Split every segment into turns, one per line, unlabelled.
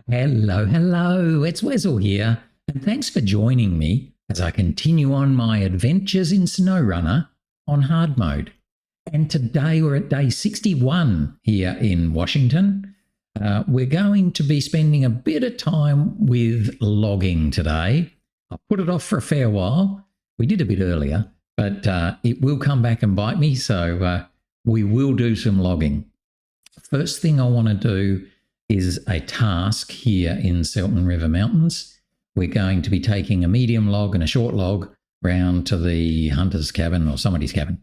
Hello, hello, it's Wessel here, and thanks for joining me as I continue on my adventures in SnowRunner on hard mode. And today we're at day 61 here in Washington. We're going to be spending a bit of time with logging today. I put it off for a fair while. We did a bit earlier, but it will come back and bite me, so we will do some logging. First thing I want to do is a task here in Selton River Mountains. We're going to be taking a medium log and a short log round to the hunter's cabin or somebody's cabin,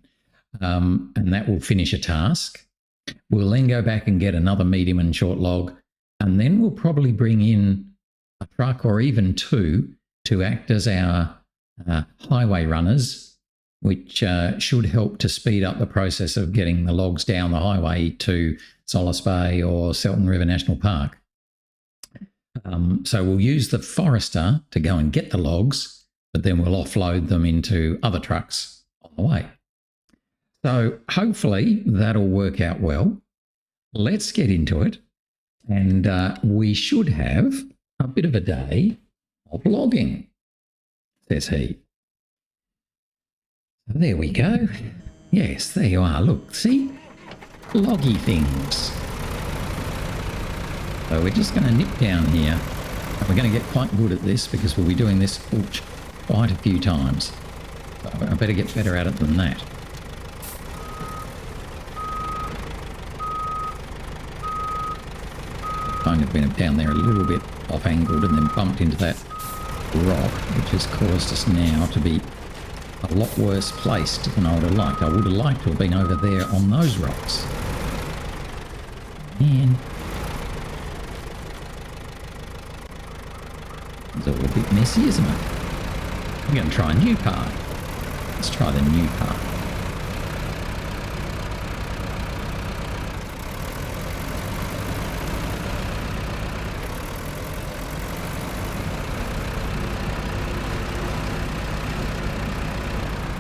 and that will finish a task. We'll then go back and get another medium and short log, and then we'll probably bring in a truck or even two to act as our highway runners, which should help to speed up the process of getting the logs down the highway to Solace Bay or Selton River National Park. So we'll use the Forester to go and get the logs, but then we'll offload them into other trucks on the way. So hopefully that'll work out well. Let's get into it, and we should have a bit of a day of logging, says he. So there we go. Yes, there you are. Look, see? Loggy things. So we're just going to nip down here, and we're going to get quite good at this because we'll be doing this quite a few times. So I better get better at it than that. Kind of been down there a little bit off-angled and then bumped into that rock, which has caused us now to be a lot worse placed than I would have liked. I would have liked to have been over there on those rocks. And it's all a bit messy, isn't it? I'm going to try a new part. Let's try the new part.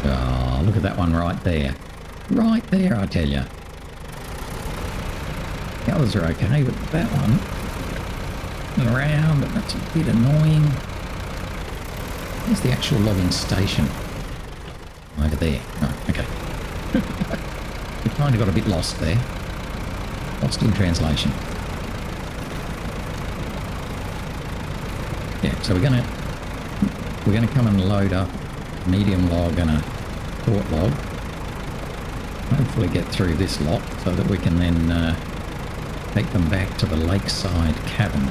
Oh, look at that one right there. Right there, I tell you. The others are okay, but that one around, but that's a bit annoying. There's the actual logging station over there. Right, okay. We kind of got a bit lost there. Lost in translation. Yeah, so we're gonna come and load up a medium log and a short log. Hopefully get through this lot so that we can then take them back to the Lakeside Cabin.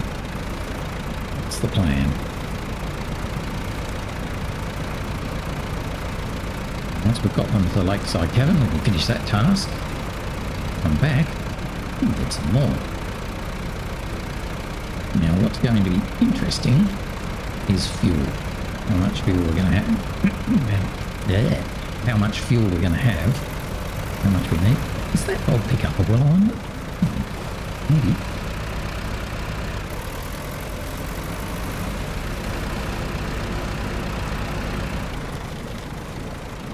That's the plan. Once we've got them to the Lakeside Cabin, we can finish that task, come back, and get some more. Now what's going to be interesting is fuel. How much fuel we're going to have. How much fuel we're going to have. How much we need. Is that dog pickup a well on it? Maybe.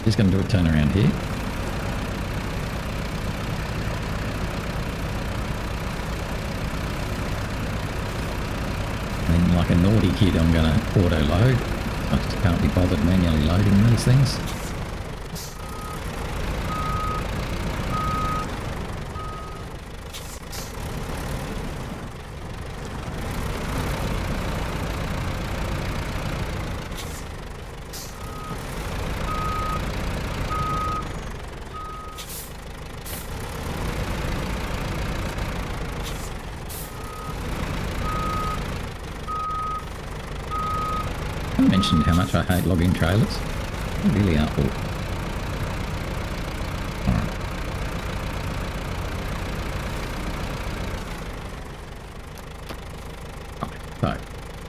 Just going to do a turn around here. And then, like a naughty kid, I'm going to auto load. I just can't be bothered manually loading these things. I mentioned how much I hate logging trailers. They really are awful. Alright. So,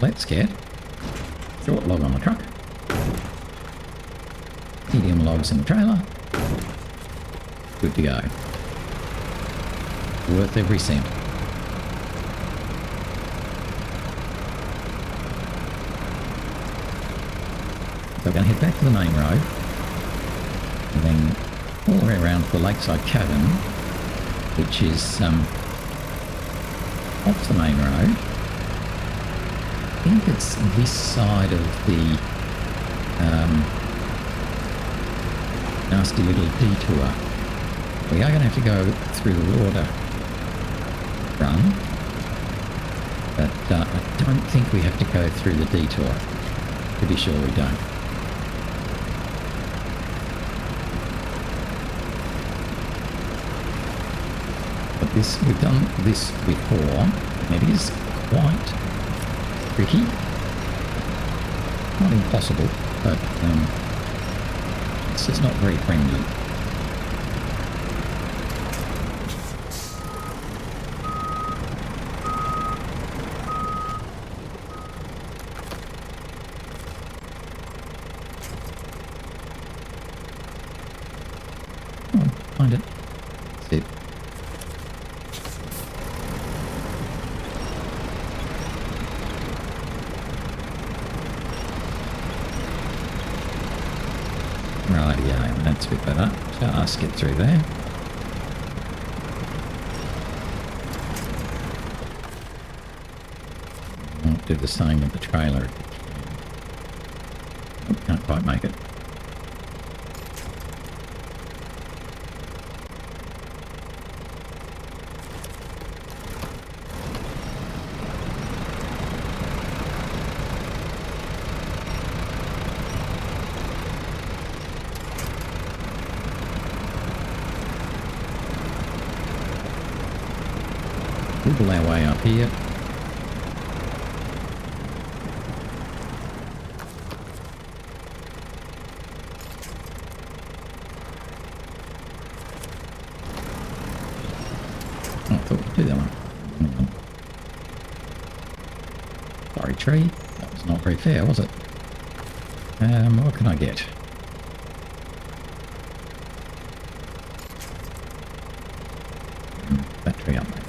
let's get short log on the truck, medium logs in the trailer. Good to go. Worth every cent. So we're going to head back to the main road and then all the way around to the Lakeside Cabin, which is off the main road, think it's this side of the nasty little detour. We are going to have to go through the water run, but I don't think we have to go through the detour. Pretty sure we don't. But this, we've done this before, and it is quite tricky. Not impossible, but it's just not very friendly. Oh, find it. That's it. Right, yeah, that's a bit better. Just get through there. I'll do the same with the trailer. Oh, can't quite make it. Wiggle our way up here. Oh, I thought we'd do that one. Sorry, tree. That was not very fair, was it? What can I get? That tree up there.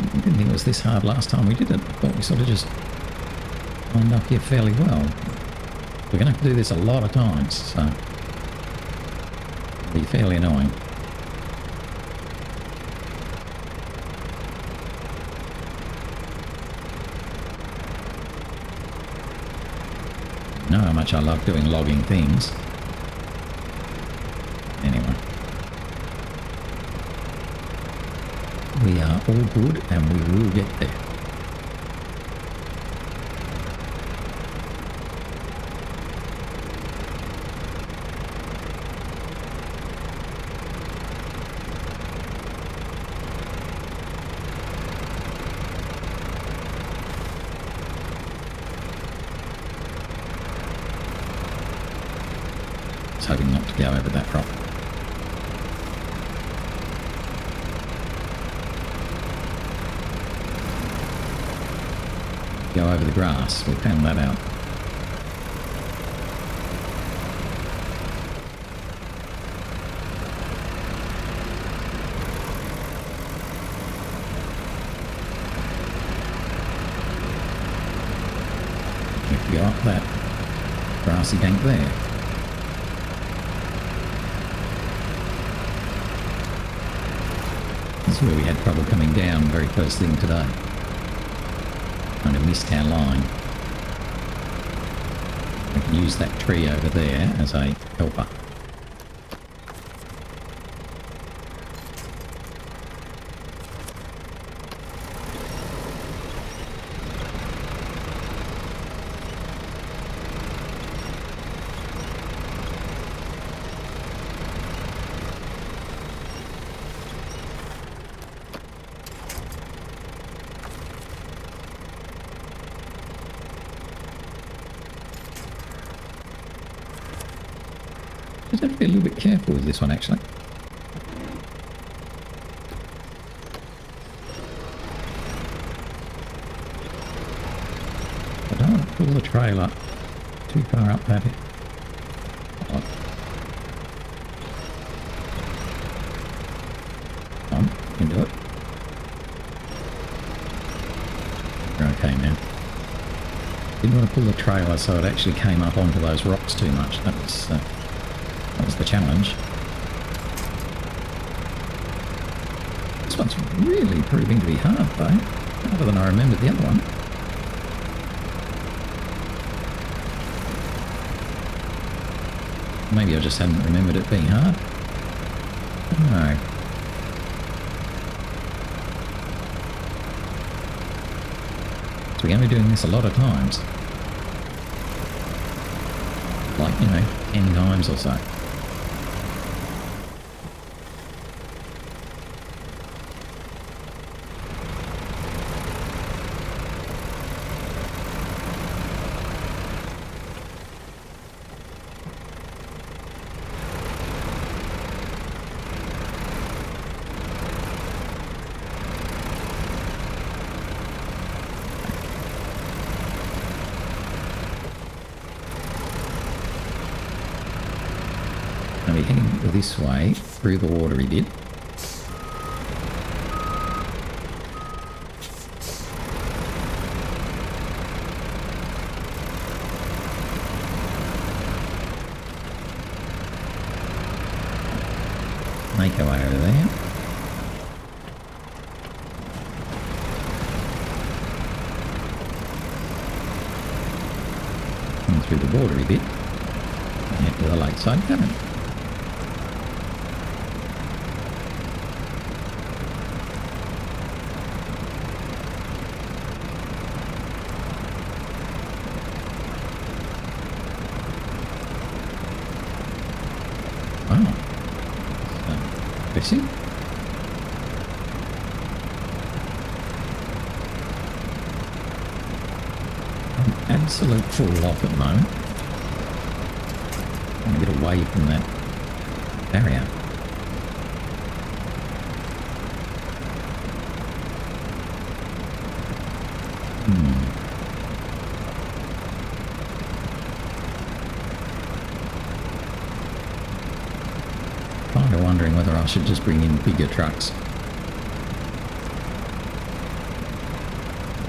I didn't think it was this hard last time we did it. I thought we sort of just lined up here fairly well. We're going to have to do this a lot of times, so it'll be fairly annoying. You know how much I love doing logging things. Anyway. We are all good and we will get there. I was hoping not to go over that rock. Go over the grass. We found that out. We have to go up that grassy bank there. This is where we had trouble coming down very first thing today. Kind of missed our line. We can use that tree over there as a helper. Just have to be a little bit careful with this one, actually. pull the trailer too far up that. Oh. Come on, you can do it. You're okay now. Didn't want to pull the trailer so it actually came up onto those rocks too much. That was the challenge. This one's really proving to be hard though, harder than I remembered the other one. Maybe I just hadn't remembered it being hard. I don't know. So we're going to be doing this a lot of times. Like, 10 times or so. Now we're heading this way through the watery bit. Make our way over there. Come through the watery bit and head to the Lakeside Cabin. Wow. Fishing? I'm absolute full off at the moment. I want to get away from that barrier. Kind of wondering whether I should just bring in bigger trucks.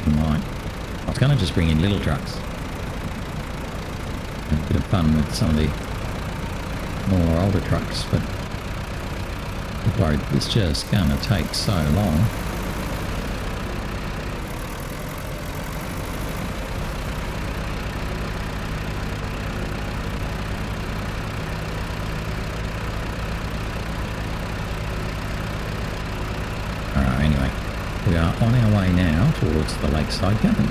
I might. I was going to just bring in little trucks. Have a bit of fun with some of the more older trucks, but I'm worried it's just going to take so long. Anyway, we are on our way now towards the Lakeside Cabin.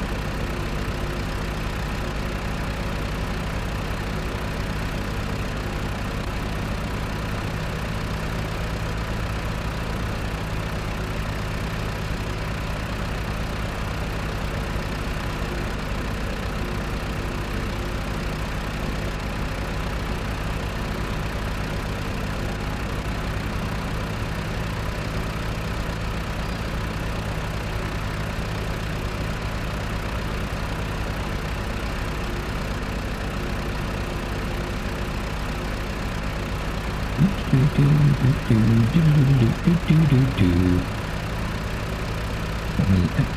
We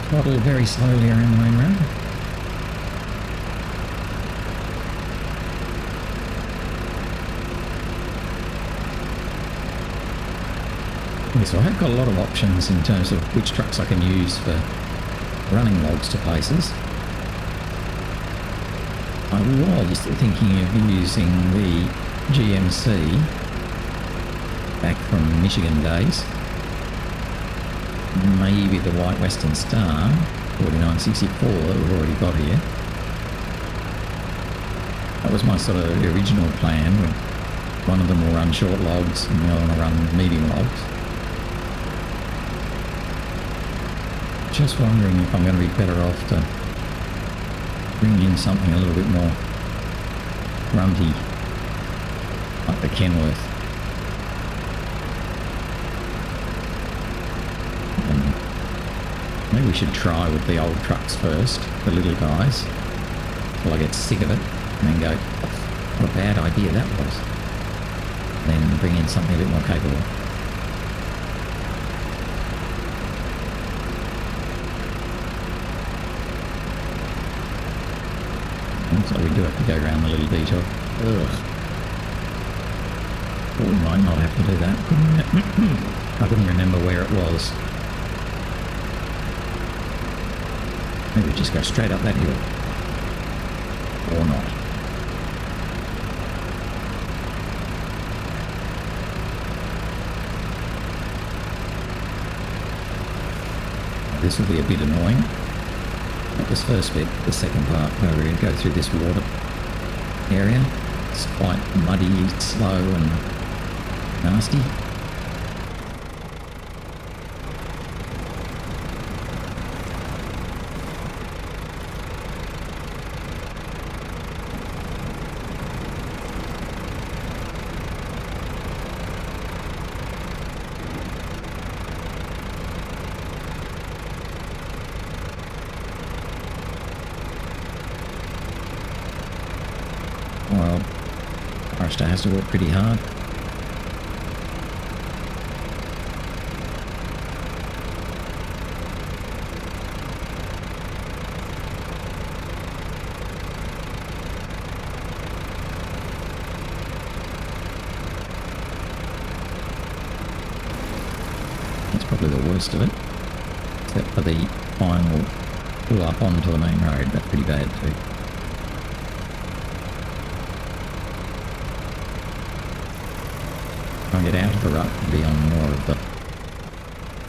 throttle very slowly around the main road. Okay, so I have got a lot of options in terms of which trucks I can use for running logs to places. I was thinking of using the GMC back from Michigan days. Maybe the White Western Star 4964 that we've already got here. That was my sort of original plan. One of them will run short logs and the other one will run medium logs. Just wondering if I'm going to be better off to bring in something a little bit more runty, like the Kenworth. Maybe we should try with the old trucks first, the little guys, till I get sick of it, and then go, what a bad idea that was. Then bring in something a bit more capable. So we do have to go around the little detour. Ugh. Or we might not have to do that. I couldn't remember where it was. Maybe we just go straight up that hill. Or not. This will be a bit annoying. Not this first bit, the second part where we're going to go through this water area. It's quite muddy, slow and nasty. Well, Forester has to work pretty hard. That's probably the worst of it. Except for the final pull up onto the main road. That's pretty bad too. Try and get out of the rut and be on more of the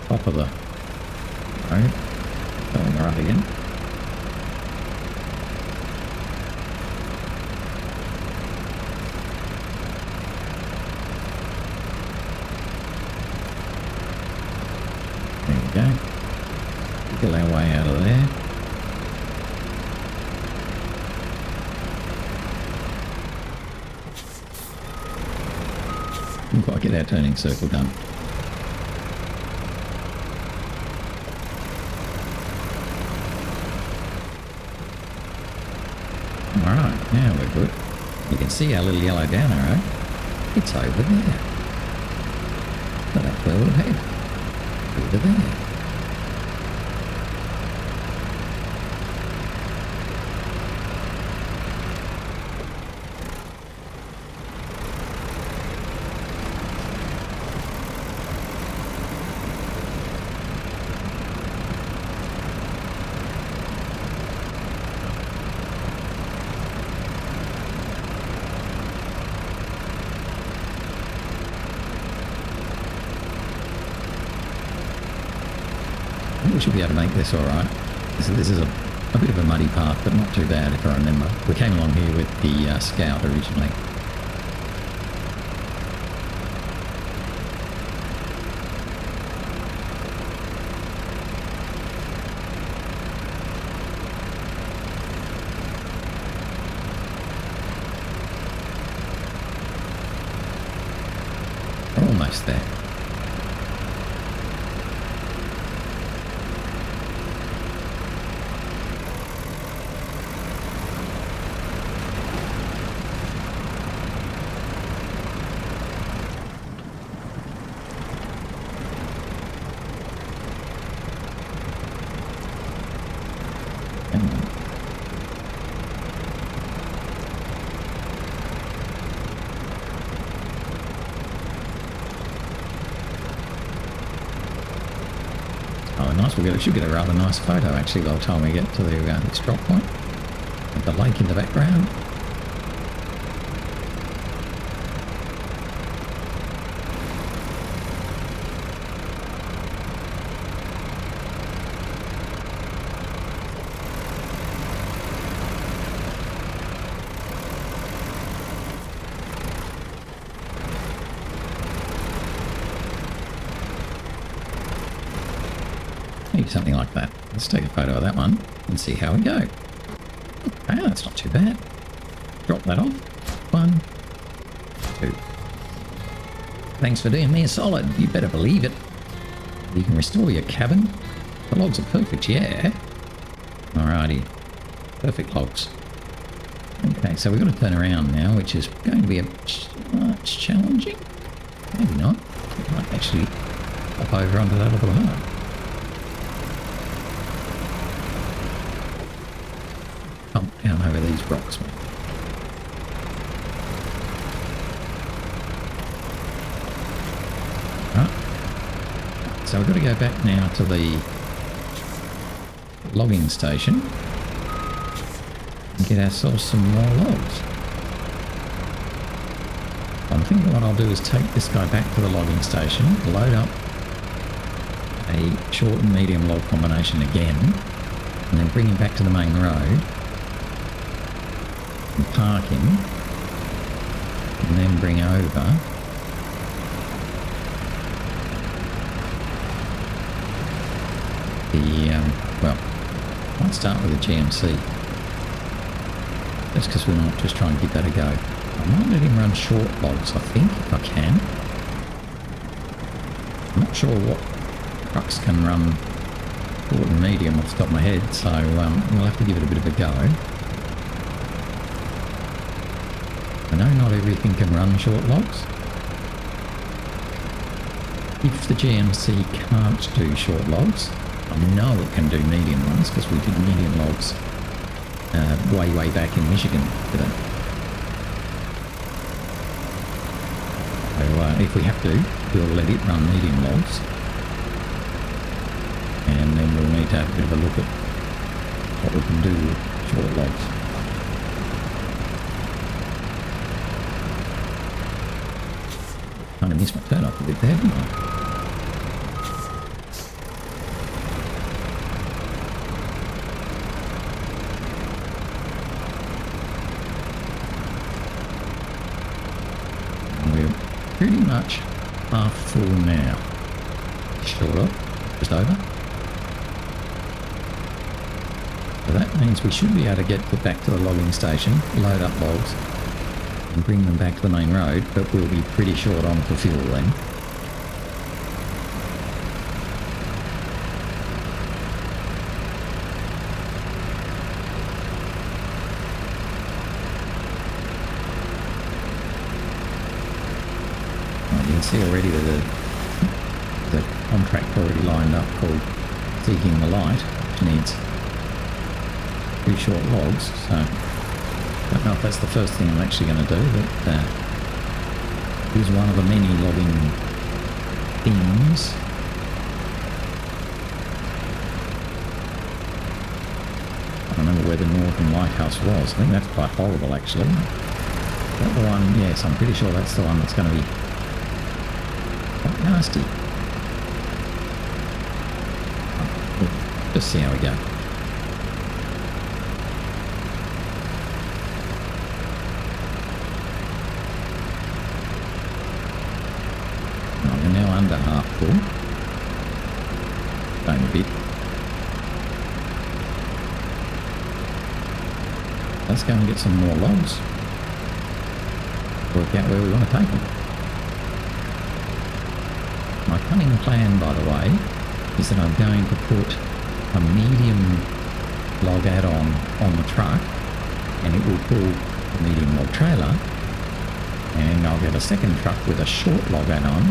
top of the road. Going the rut again. There we go. Wiggle our way out of there. Didn't quite get our turning circle done. Alright, now we're good. You can see our little yellow down arrow. It's over there. So that's where we'll head. Over there. I think we should be able to make this alright. This is a bit of a muddy path, but not too bad if I remember. We came along here with the Scout originally. We're almost there. Oh, nice. We should get a rather nice photo actually by the time we get to this drop point. With the lake in the background. Maybe something like that. Let's take a photo of that one and see how we go. Okay, that's not too bad. Drop that off. 1, 2. Thanks for doing me a solid. You better believe it. You can restore your cabin. The logs are perfect, yeah. Alrighty. Perfect logs. Okay, so we've got to turn around now, which is going to be a much challenging. Maybe not. We might actually hop over onto that other one. Pump down over these rocks, mate. Right. So we've got to go back now to the logging station and get ourselves some more logs. I'm thinking what I'll do is take this guy back to the logging station, load up a short and medium log combination again, and then bring him back to the main road and park him, and then bring over the, well, I'll start with the GMC, just because we might just try and give that a go. I might let him run short logs, I think, if I can. I'm not sure what trucks can run short and medium off the top of my head, so we'll have to give it a bit of a go. I know not everything can run short logs. If the GMC can't do short logs, I know it can do medium ones, because we did medium logs way back in Michigan with it. So if we have to, we'll let it run medium logs, and then we'll need to have a bit of a look at what we can do with short logs. Kind of missed my turn off a bit there, didn't I? Pretty much half full now. Short of, just over. So that means we should be able to get back to the logging station, load up logs, and bring them back to the main road, but we'll be pretty short on for fuel then. See already that the contract already lined up called Seeking the Light, which needs 2 short logs, so I don't know if that's the first thing I'm actually going to do, but it is one of the many logging things. I don't remember where the Northern Lighthouse was. I think that's quite horrible actually. Is that the one? Yes, I'm pretty sure that's the one that's going to be quite nasty. We'll just see how we go. Right, we're now under half full. Going a bit. Let's go and get some more logs. Work out where we want to take them. My cunning plan, by the way, is that I'm going to put a medium log add-on on the truck, and it will pull the medium log trailer, and I'll get a second truck with a short log add-on,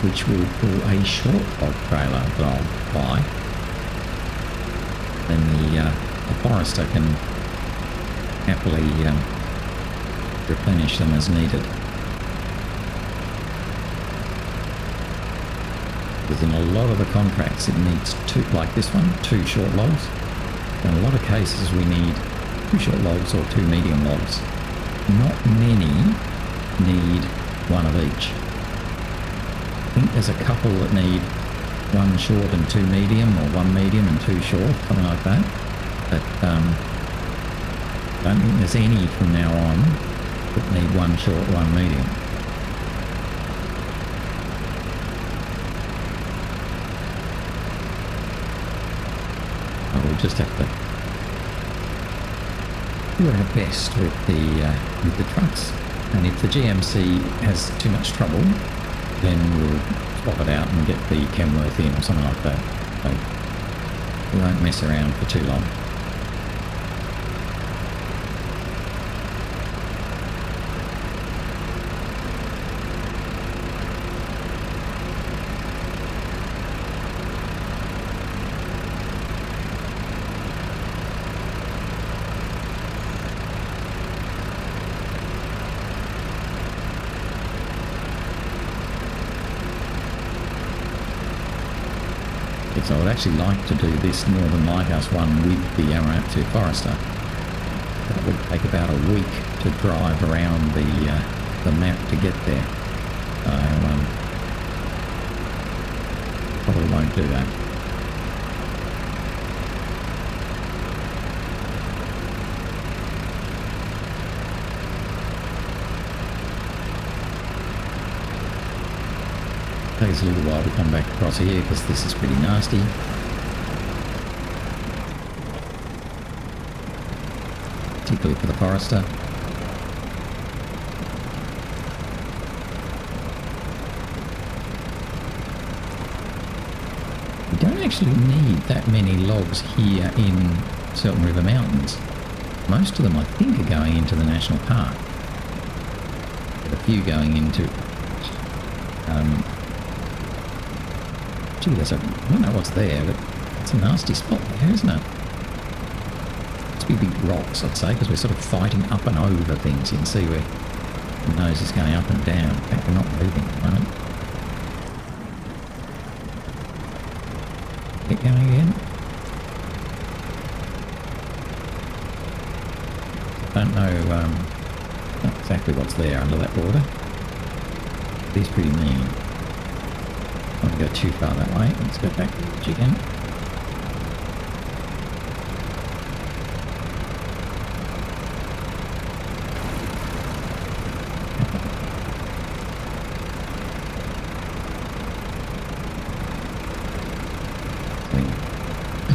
which will pull a short log trailer that I'll buy. Then the Forester can happily replenish them as needed. Because in a lot of the contracts it needs 2, like this one, 2 short logs. In a lot of cases we need 2 short logs or 2 medium logs. Not many need 1 of each. I think there's a couple that need 1 short and 2 medium, or 1 medium and 2 short, something like that. But I don't think there's any from now on that need 1 short, 1 medium. We'll just have to do our best with the trucks, and if the GMC has too much trouble, then we'll swap it out and get the Kenworth in or something like that. So we won't mess around for too long. because I would actually like to do this Northern Lighthouse one with the Aramatsu Forester. That would take about a week to drive around the map to get there. So probably won't do that. Takes a little while to come back across here because this is pretty nasty. Particularly for the Forester. You don't actually need that many logs here in Selton River Mountains. Most of them I think are going into the National Park. But a few going into gee, I don't know what's there, but it's a nasty spot there, isn't it? Must be big rocks, I'd say, because we're sort of fighting up and over things. You can see where the nose is going up and down. In fact, we're not moving at the moment. Get going again. Don't know not exactly what's there under that water. It is pretty mean. I don't want to go too far that way. Let's go back to the edge again.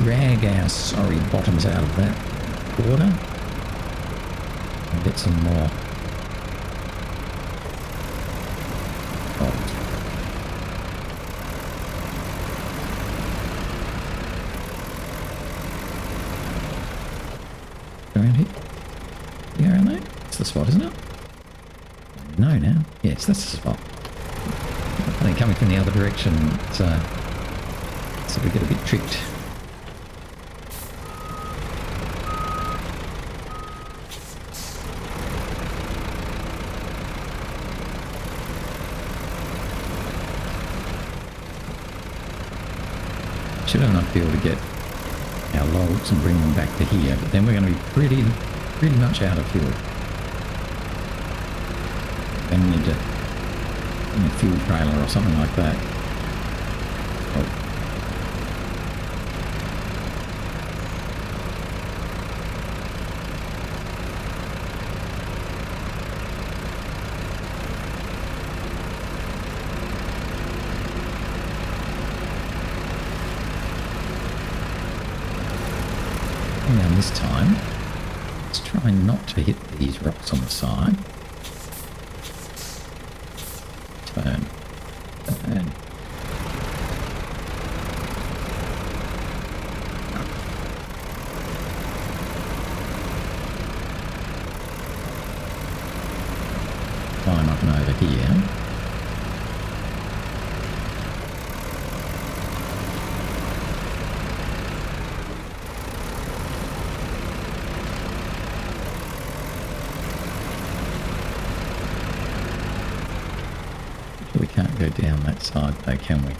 Drag our sorry bottoms out of that water and get some more. Around here? Yeah, around there? It's the spot, isn't it? No, now. Yes, that's the spot. I think coming from the other direction, so we get a bit tricked. Should have enough fuel to get our logs and bring them back to here, but then we're going to be pretty much out of fuel. Then we need to a fuel trailer or something like that. Oh. Now this time, let's try not to hit these rocks on the side. Turn. Climb up and over here. We can't go down that side though, can we? We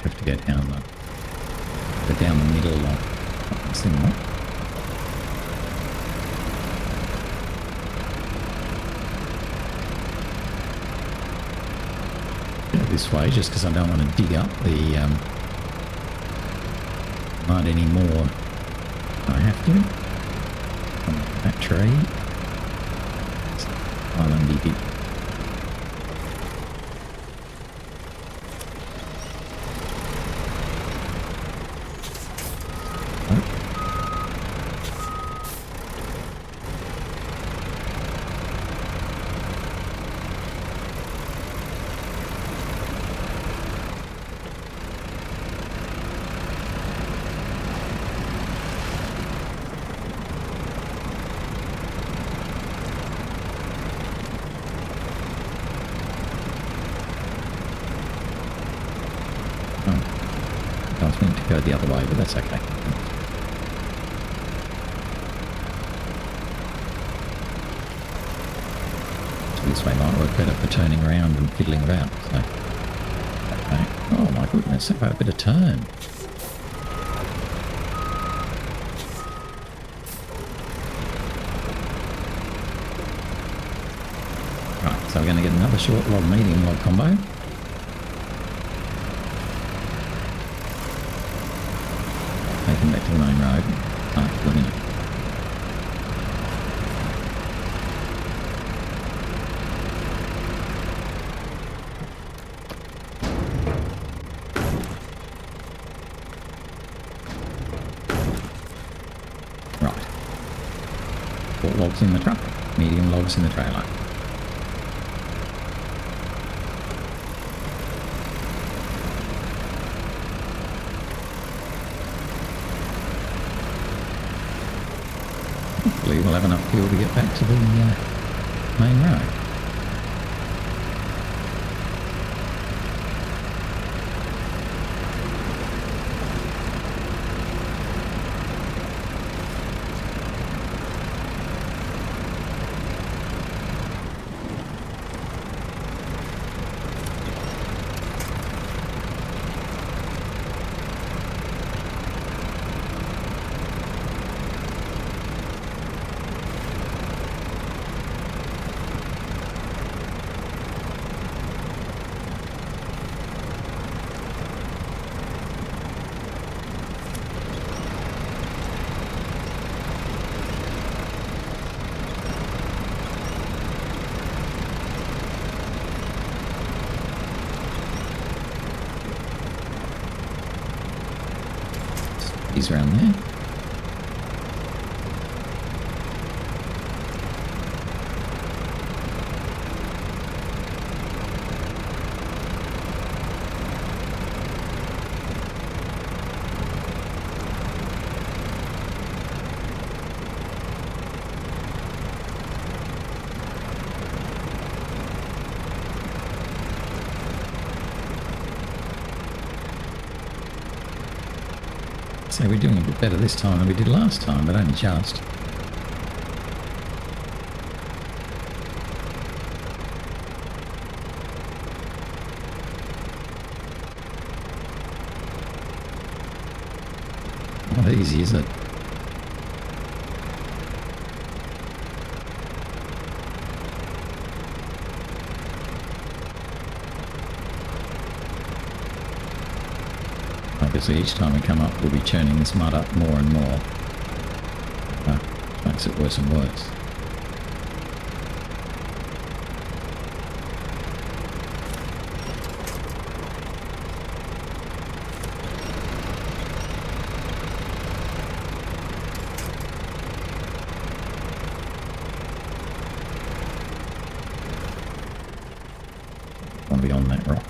have to go down the middle of this thing, right? Go this way just because I don't want to dig up the mud anymore. I have to. On that tree. It's islandy bit. I was meant to go the other way, but that's okay. So this way might work better for turning around and fiddling about. So, Okay. Oh my goodness, I've had a bit of turn. Right, so we're going to get another short log, medium log combo. Taking back to the main road after the minute. Right. 4 logs in the truck, medium logs in the trailer. Hopefully we'll have enough fuel to get back to the main road. He's around there. So we're doing a bit better this time than we did last time, but only just. Not easy, is it? Obviously each time we come up we'll be churning this mud up more and more. Makes it worse and worse. Want to be on that rock.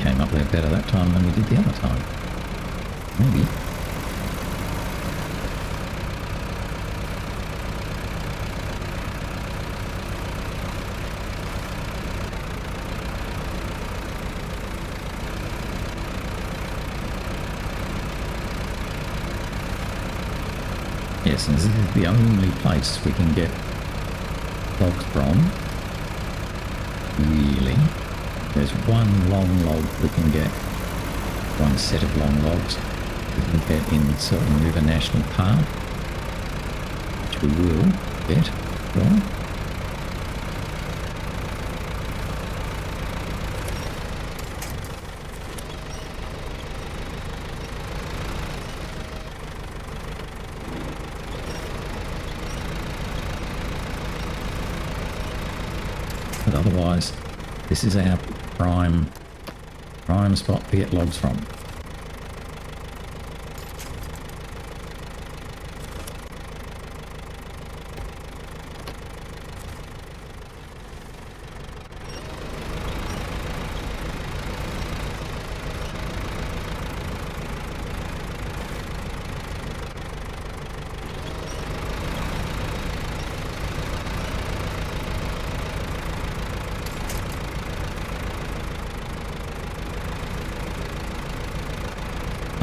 Came up there better that time than we did the other time. Maybe. Yes, and this is the only place we can get logs from. Really. There's one long log we can get, one set of long logs we can get in Silton River National Park, which we will get. Well, but otherwise, this is our prime spot to get logs from.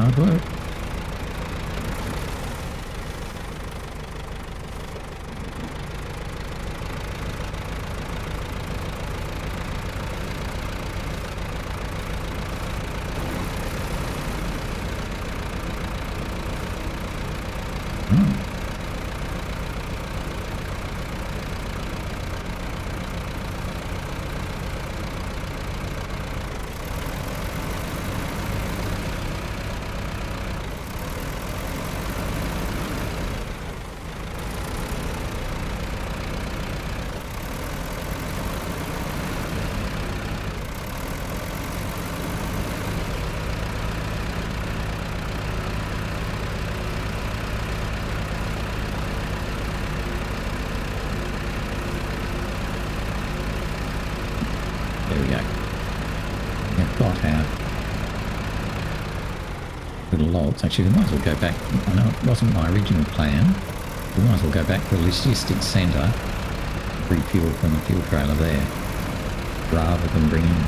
Hard work. There we go. We've got our little logs. Actually, we might as well go back. I know it wasn't my original plan. We might as well go back to the logistics centre, refuel from the fuel trailer there, rather than bringing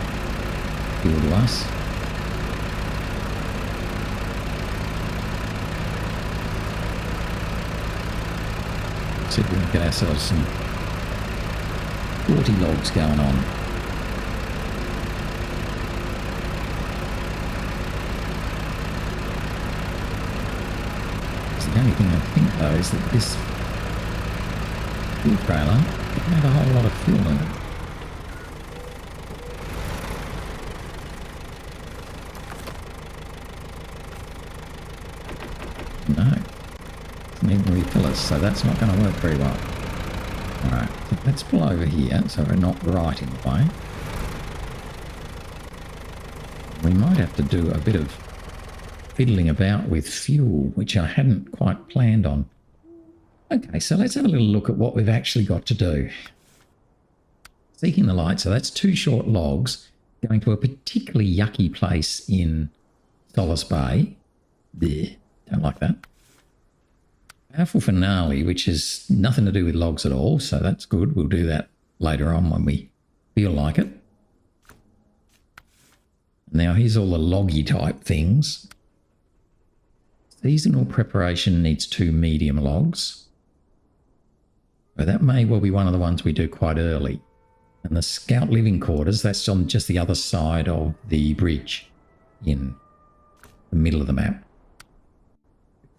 fuel to us. See if we can get ourselves some 40 logs going on. The only thing I think though is that this fuel trailer doesn't have a whole lot of fuel in it. No, doesn't even refill us, so that's not going to work very well. Alright, so let's pull over here so we're not right in the way. We might have to do a bit of fiddling about with fuel, which I hadn't quite planned on. Okay, so let's have a little look at what we've actually got to do. Seeking the light, so that's 2 short logs going to a particularly yucky place in Solace Bay. There, don't like that. Powerful finale, which is nothing to do with logs at all, so that's good. We'll do that later on when we feel like it. Now here's all the loggy type things. Seasonal preparation needs 2 medium logs. But that may well be one of the ones we do quite early. And the Scout Living Quarters, that's on just the other side of the bridge in the middle of the map.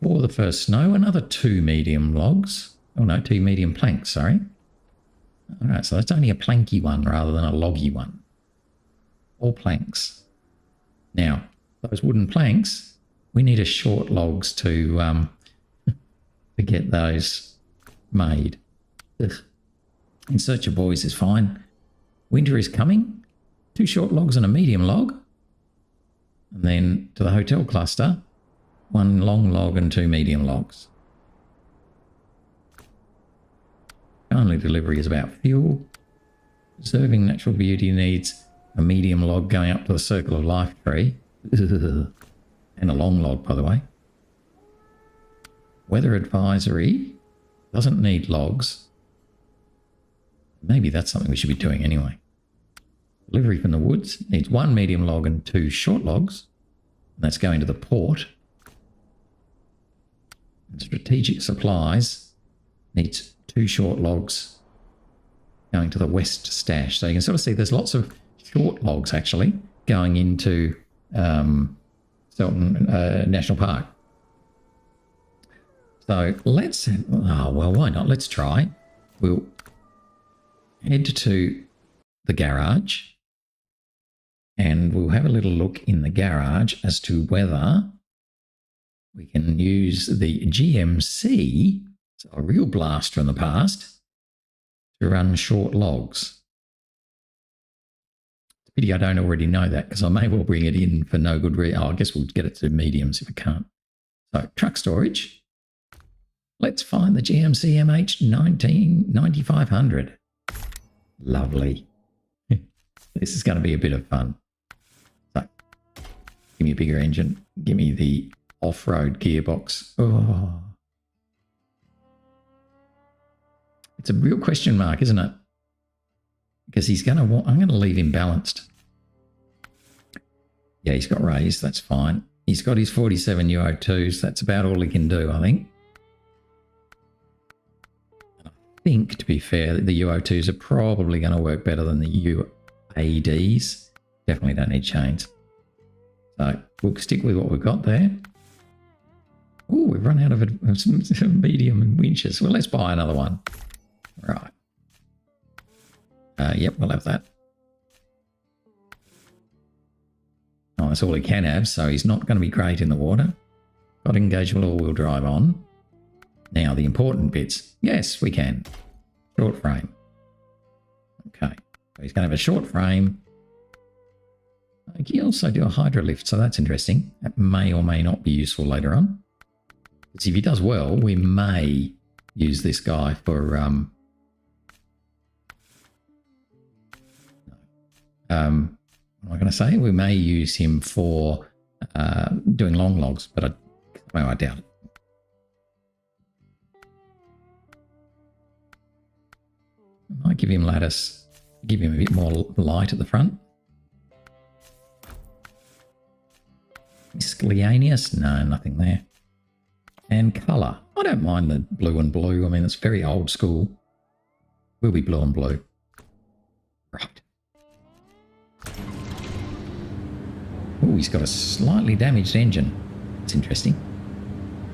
Before the first snow, another 2 medium logs. Oh no, 2 medium planks, sorry. All right, so that's only a planky one rather than a loggy one. All planks. Now, those wooden planks, we need a short logs to get those made. Ugh. In Search of Boys is fine. Winter is coming. 2 short logs and a medium log. And then to the hotel cluster, 1 long log and 2 medium logs. Only delivery is about fuel. Preserving natural beauty needs a medium log going up to the Circle of Life tree. And a long log, by the way. Weather advisory doesn't need logs. Maybe that's something we should be doing anyway. Delivery from the woods needs 1 medium log and 2 short logs. And that's going to the port. And strategic supplies needs 2 short logs going to the west stash. So you can sort of see there's lots of short logs actually going into Selton National Park. So let's, oh, well, why not? Let's try. We'll head to the garage and we'll have a little look in the garage as to whether we can use the GMC, so a real blast from the past, to run short logs. It's a pity I don't already know that because I may well bring it in for no good reason. Oh, I guess we'll get it to mediums if we can't. So truck storage. Let's find the GMC MH9500. Lovely. This is going to be a bit of fun. So, give me a bigger engine. Give me the off-road gearbox. Oh. It's a real question mark, isn't it? Because he's I'm going to leave him balanced. Yeah, he's got raised. That's fine. He's got his 47 UO2s. That's about all he can do, I think. I think, to be fair, the UO2s are probably going to work better than the UADs. Definitely don't need chains. So we'll stick with what we've got there. Oh, we've run out of some medium and winches. Well, let's buy another one. Right. Yep, we'll have that. Oh, that's all he can have, so he's not going to be great in the water. Got engageable all-wheel drive on. Now, the important bits. Yes, we can. Short frame. Okay. So he's going to have a short frame. He can also do a hydrolift, so that's interesting. That may or may not be useful later on. Because if he does well, we may use this guy for... what am I going to say? We may use him for doing long logs, but I doubt it. I might give him lattice, give him a bit more light at the front. Miscellaneous? No, nothing there. And colour. I don't mind the blue and blue. I mean, it's very old school. Will be blue and blue. Right. Oh, he's got a slightly damaged engine. That's interesting.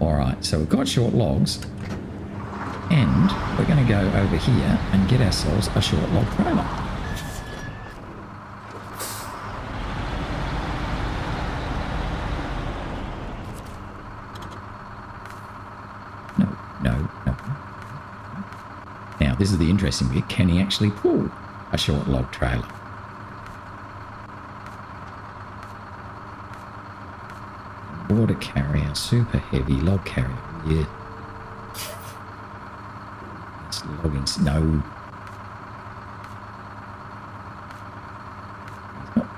All right, so we've got short logs. And we're going to go over here and get ourselves a short log trailer. No. Now, this is the interesting bit. Can he actually pull a short log trailer? Water carrier, super heavy log carrier. Yeah. It's logging. No. Got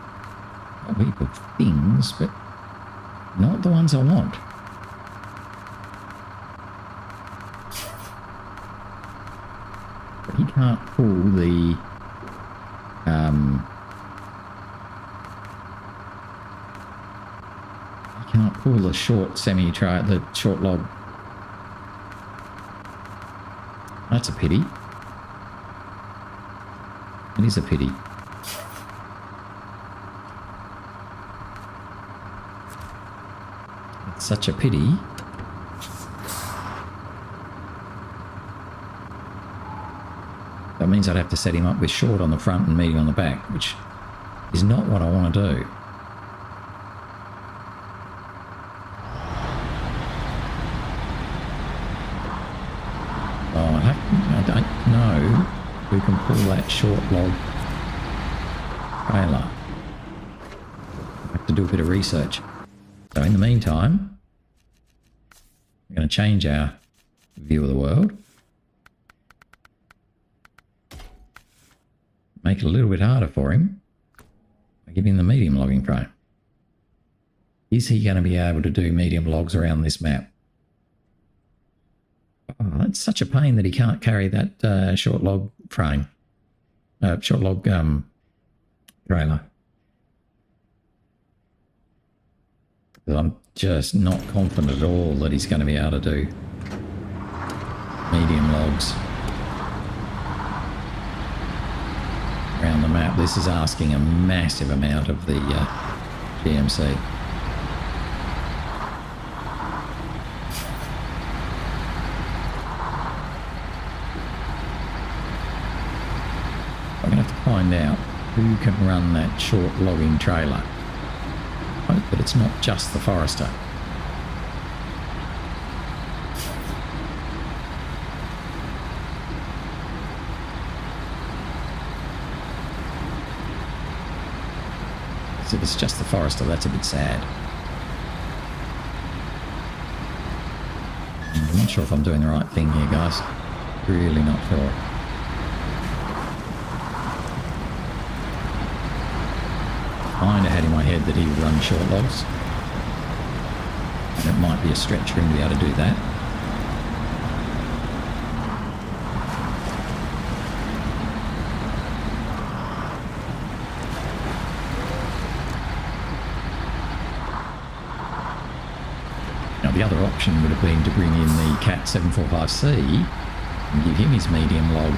a heap of things, but not the ones I want. But he can't pull the can't pull the short the short log. That's a pity. It is a pity. It's such a pity. That means I'd have to set him up with short on the front and medium on the back, which is not what I want to do. I don't know who can pull that short log trailer. I have to do a bit of research. So in the meantime, we're going to change our view of the world. Make it a little bit harder for him by giving him the medium logging frame. Is he going to be able to do medium logs around this map? Oh, that's such a pain that he can't carry that short log frame. Short log trailer. I'm just not confident at all that he's going to be able to do medium logs around the map. This is asking a massive amount of the GMC. I'm going to have to find out who can run that short logging trailer. Hope that it's not just the Forester. If it's just the Forester, that's a bit sad. I'm not sure if I'm doing the right thing here, guys. Really not sure. I kind of had in my head that he would run short logs. And it might be a stretch for him to be able to do that. option would have been to bring in the Cat 745C and give him his medium log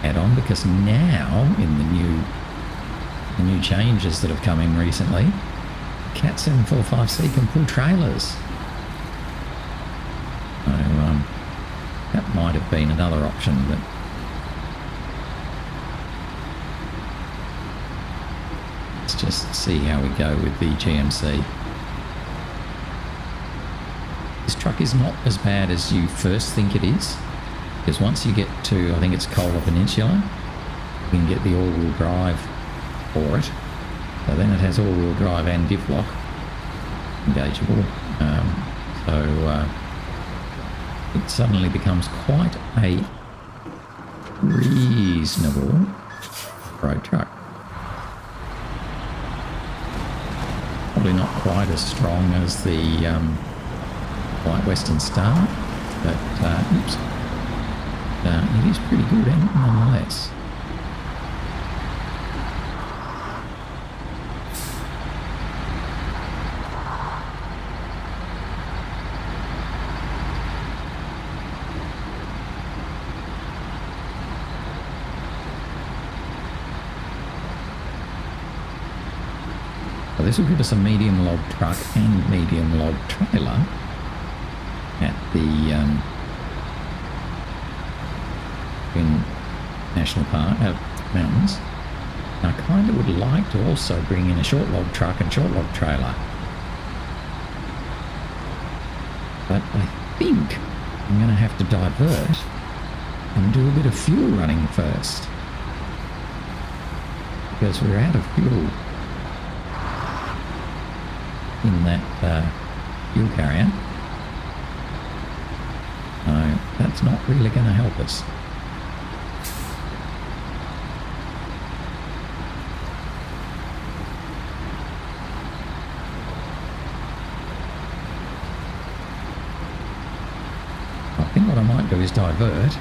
add-on, because now in the new changes that have come in recently, Cat 745C can pull trailers. So that might have been another option, but let's just see how we go with the GMC. This truck is not as bad as you first think it is, because once you get to, I think it's Cola Peninsula, you can get the all-wheel drive for it. So then it has all-wheel drive and diff lock engageable. It suddenly becomes quite a reasonable road truck. Probably not quite as strong as the White Western Star, but it is pretty good nonetheless. This will give us a medium log truck and medium log trailer at the in National Park mountains. And I kind of would like to also bring in a short log truck and short log trailer, but I think I'm going to have to divert and do a bit of fuel running first, because we're out of fuel in that fuel carrier. So that's not really going to help us. I think what I might do is divert,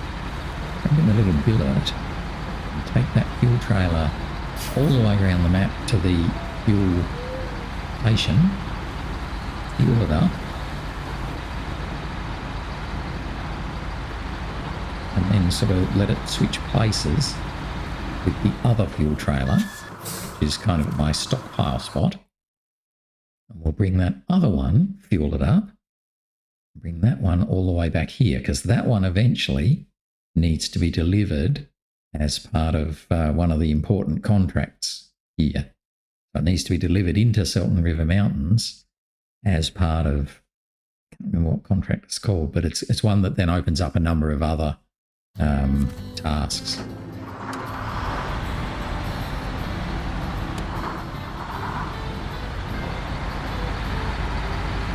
bring in the little billet, and take that fuel trailer all the way around the map to the fuel station, fuel it up, and then sort of let it switch places with the other fuel trailer, which is kind of my stockpile spot. And we'll bring that other one, fuel it up, bring that one all the way back here, because that one eventually needs to be delivered as part of one of the important contracts here. So it needs to be delivered into Selton River Mountains as part of, I can't remember what contract it's called, but it's one that then opens up a number of other tasks.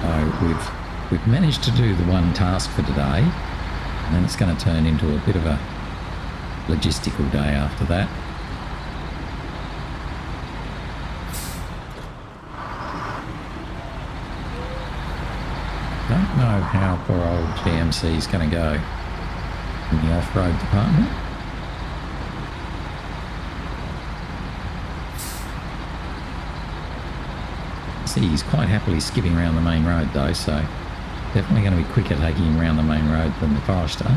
So we've managed to do the one task for today, and then it's going to turn into a bit of a logistical day after that. Don't know how poor old GMC is going to go in the off-road department. See, he's quite happily skipping around the main road though, so definitely going to be quicker taking him around the main road than the Forester.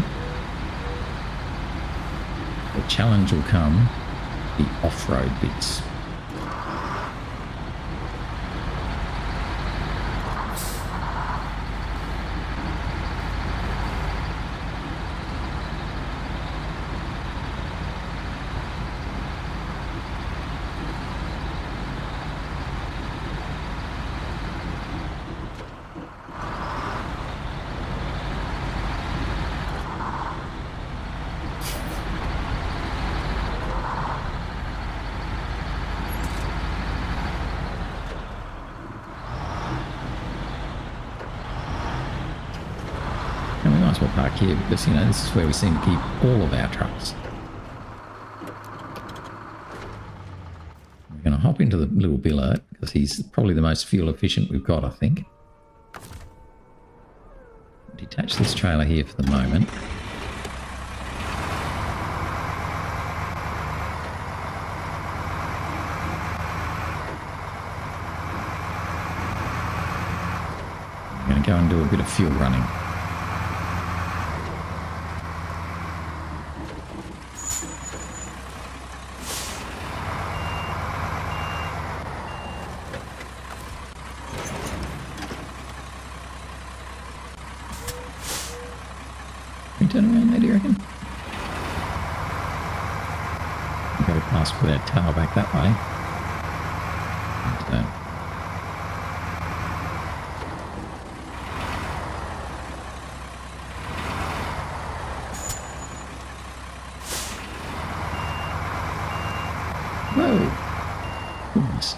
The challenge will come the off-road bits. And we might as well park here because, you know, this is where we seem to keep all of our trucks. We're going to hop into the little Billert because he's probably the most fuel efficient we've got, I think. Detach this trailer here for the moment. and go and do a bit of fuel running. Can we turn around there, do you reckon? Go past with our tail back that way. And, whoa! Goodness.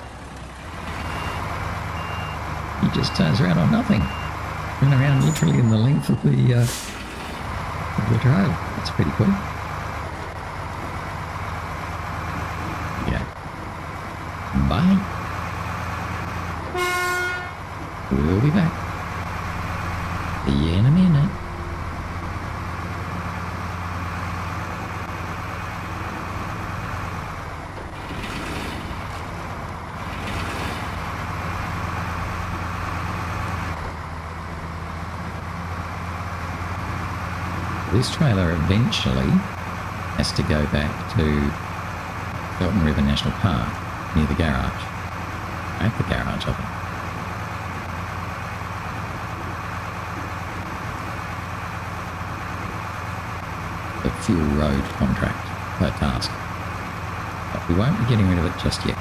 He just turns around on nothing. Run around literally in the length of the trail. That's pretty cool. Yeah. Bye. We'll be back. See you in a minute. This trailer eventually has to go back to Felton River National Park near the garage. At the garage, I think. The fuel road contract per task. But we won't be getting rid of it just yet.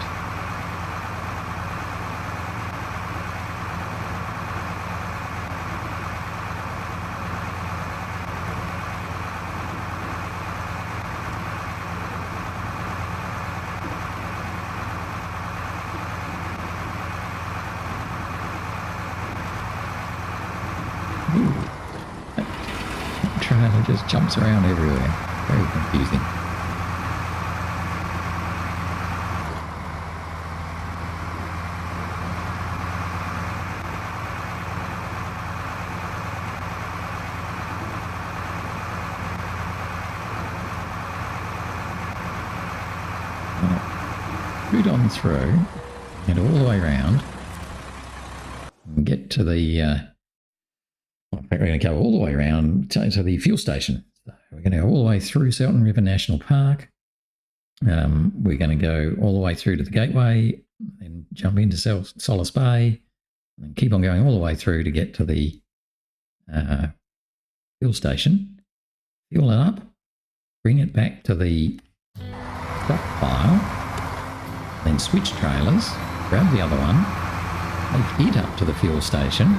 Trailer just jumps around everywhere. Very confusing. Boot on through, head all the way around, and get to the we're going to go all the way around to the fuel station. So we're going to go all the way through Felton River National Park. We're going to go all the way through to the gateway, then jump into Solace Bay, and keep on going all the way through to get to the fuel station. Fuel it up, bring it back to the stockpile, then switch trailers, grab the other one, take it up to the fuel station,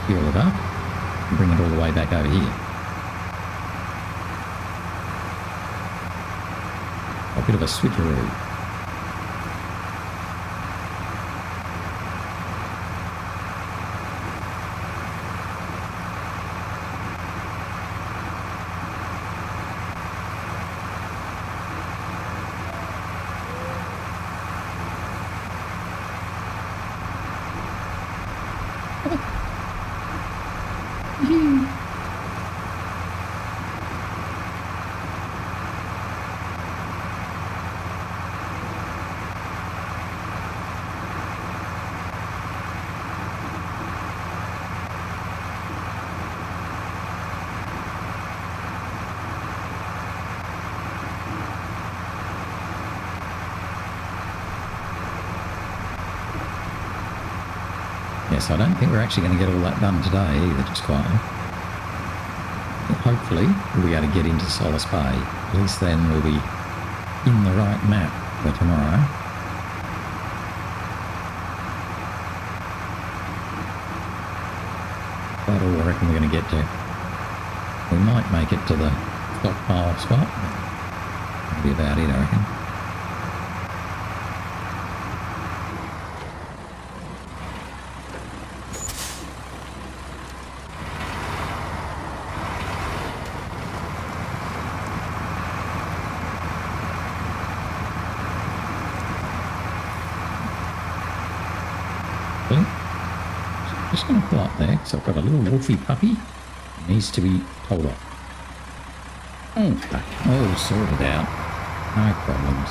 fuel it up, and bring it all the way back over here. A bit of a switcheroo. Yes, I don't think we're actually going to get all that done today either, just quietly. But hopefully we'll be able to get into Solace Bay. At least then we'll be in the right map for tomorrow. That's all I reckon we're going to get to. We might make it to the stockpile spot, but that'll be about it, I reckon. Just going to pull up there because I've got a little wolfy puppy that needs to be told off. Okay, all sorted out, no problems.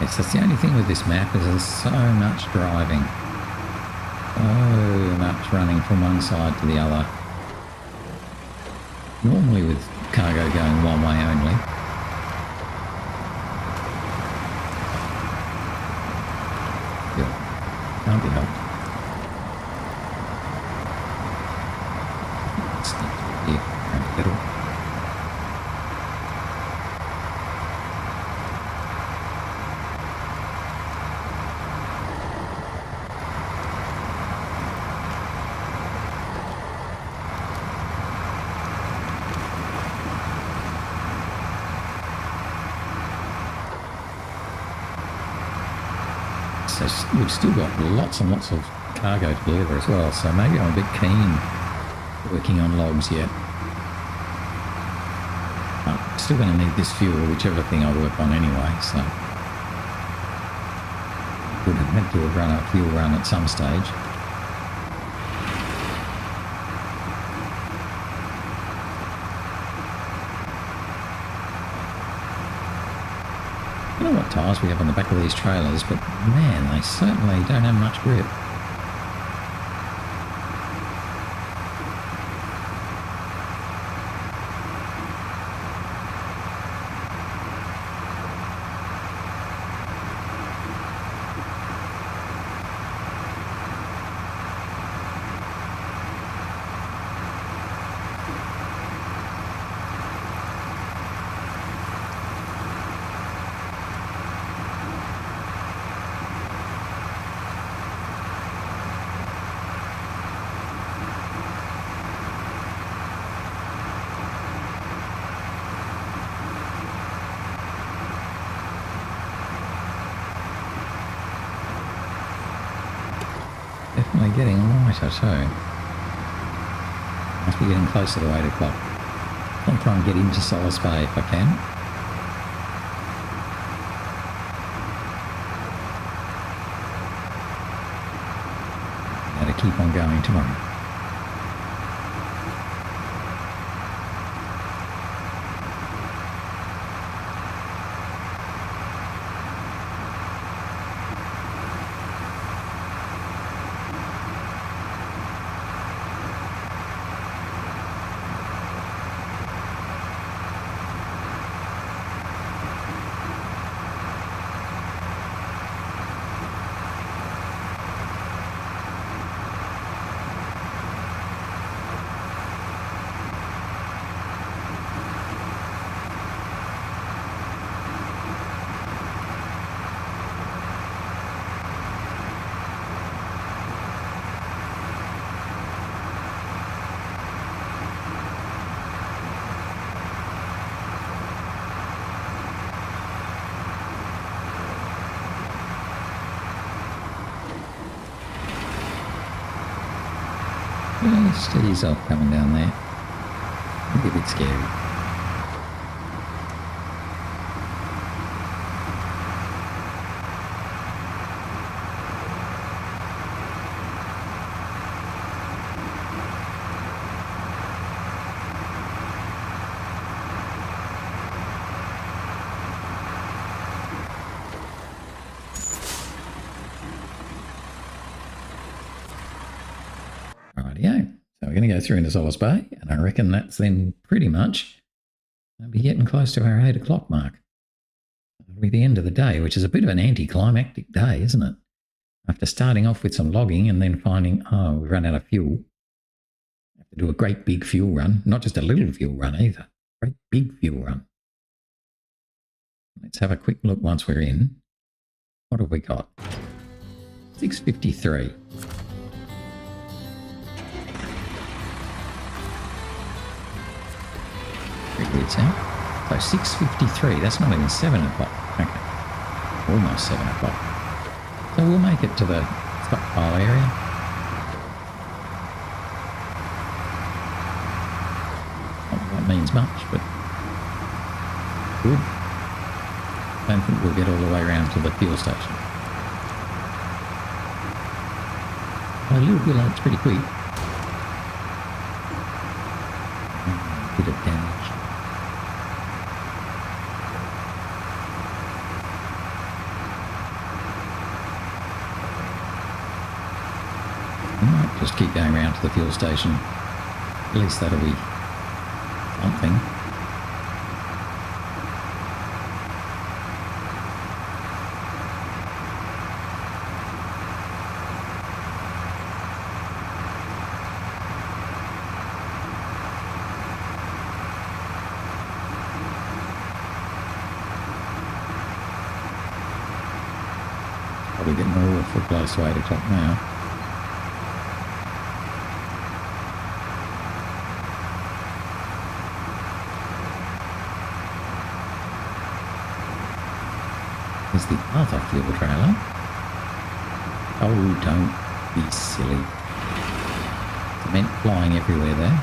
Yes, that's the only thing with this map is there's so much driving. So much running from one side to the other. Normally with cargo going one way only. Yeah, can't be helped. So we've still got lots and lots of cargo to deliver as well, so maybe I'm a bit keen working on logs yet. I'm still going to need this fuel, whichever thing I work on anyway, so would have had to have run a fuel run at some stage. I don't know what tyres we have on the back of these trailers, but man, they certainly don't have much grip. Definitely getting lighter too. Must be getting closer to 8 o'clock. I'll try and get into Solace Bay if I can. Got to keep on going tomorrow. Steady yourself coming down there. It'll be a bit scary. Rightio. So we're going to go through into Solace Bay, and I reckon that's then pretty much going to be getting close to our 8 o'clock mark. It'll be the end of the day, which is a bit of an anticlimactic day, isn't it? After starting off with some logging and then finding, oh, we've run out of fuel. We have to do a great big fuel run, not just a little fuel run either. Great big fuel run. Let's have a quick look once we're in. What have we got? 653. Pretty good sound. So 6:53, that's not even 7 o'clock. Okay. Almost 7 o'clock. So we'll make it to the stockpile area. Not that that means much, but good. Don't think we'll get all the way around to the fuel station. A little Billert's pretty quick. Bit of damage. keep going around to the fuel station. At least that'll be something. Probably getting awful close to 8 o'clock now. There's the other fuel trailer. Oh, don't be silly. Cement flying everywhere there.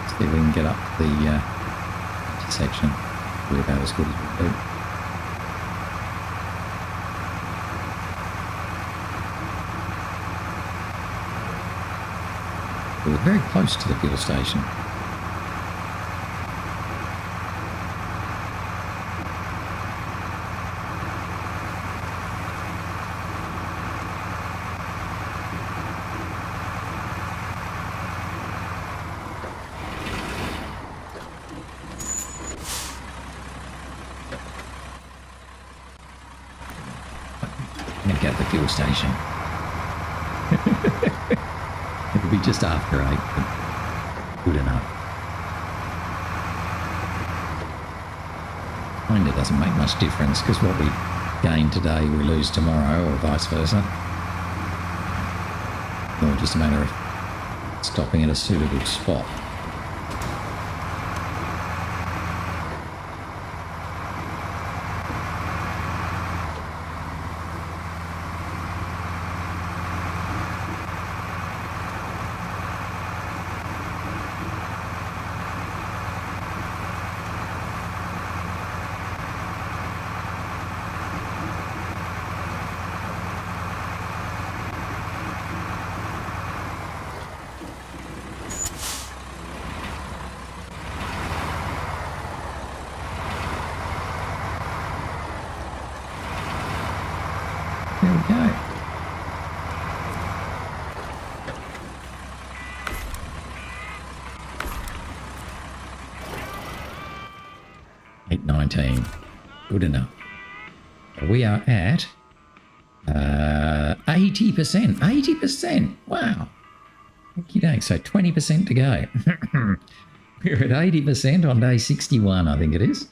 See if we can get up the intersection. We're about as good as we do. We're very close to the fuel station. I'm going to go to the fuel station. It'll be just after 8, but good enough. Kind of doesn't make much difference because what we gain today we lose tomorrow, or vice versa. Or just a matter of stopping at a suitable spot. There we go. $8.19. Good enough. We are at 80%. 80%. Wow. Okey-doke. So 20% to go. We're at 80% on day 61, I think it is.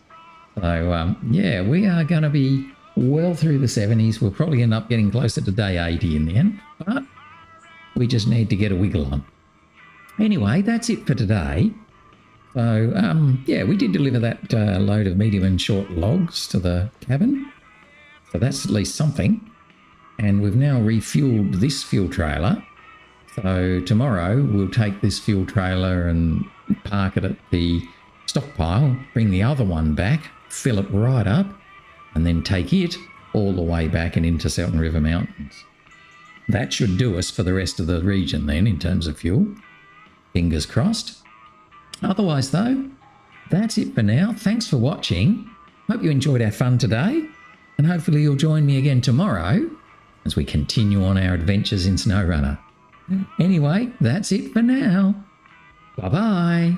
So, yeah, we are going to be well through the 70s. We'll probably end up getting closer to day 80 in the end, but we just need to get a wiggle on. Anyway, that's it for today. So, yeah, we did deliver that load of medium and short logs to the cabin. So that's at least something. And we've now refueled this fuel trailer. So tomorrow we'll take this fuel trailer and park it at the stockpile, bring the other one back, fill it right up, and then take it all the way back and into Selton River Mountains. That should do us for the rest of the region then in terms of fuel. Fingers crossed. Otherwise though, that's it for now. Thanks for watching. Hope you enjoyed our fun today, and hopefully you'll join me again tomorrow as we continue on our adventures in SnowRunner. Anyway, that's it for now. Bye-bye.